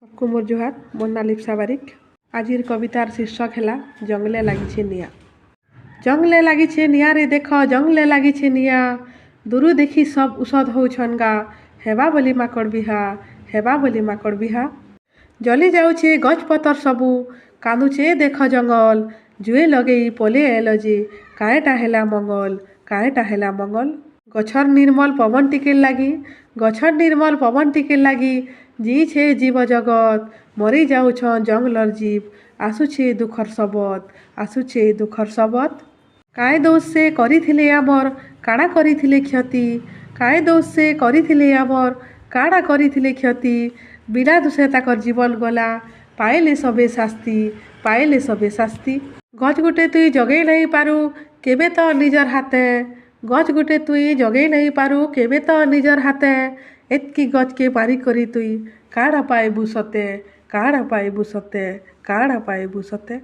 सबको मोर जोहार। मोर ना लिप्सा बारिक। आजिर कवितार शीर्षक है जंगले लागिछे निया। जंगले लागिछे निया रे देख जंगले लागिछे निया, दूरु देखी सब उषध होउछन गा, हेबा बोली माकड़ बिहा, हेबा बोली माकड़ बिहा। जली जाउछे गछ पतर सबु, कांदुछे देख जंगल, जुए लगेई पले एल जे, काएटा हेला मंगल, काएटा हेला मंगल। गछर निर्मल पवन टिके लागी, गछर निर्मल पवन टिके लागी, जी छे जीव जगत, मरी जाउछन जंगलर जीव, आसुछे दुखर सबत, आसुछे दुखर सबत। काए दोष से करिथिले आमर, काड़ा करिथिले क्षति, काए दोष से करिथिले आमर, काड़ा करिथिले क्षति, बिना दोषे ताकर जीवन गला, पाइले सबे शास्ति, पाइले सबे शास्ति। गछ गुटे तुई जगेई नहीं पारु, केबे तो निजर हाथे, गछ गुटे तुई जगेई नहीं पारु, केबे तो निजर हाथे, एतकी गछ के पारी करी तुई, काड़ा पाइबु सते, काड़ा पाइबु सते, काड़ा पाइबु सते।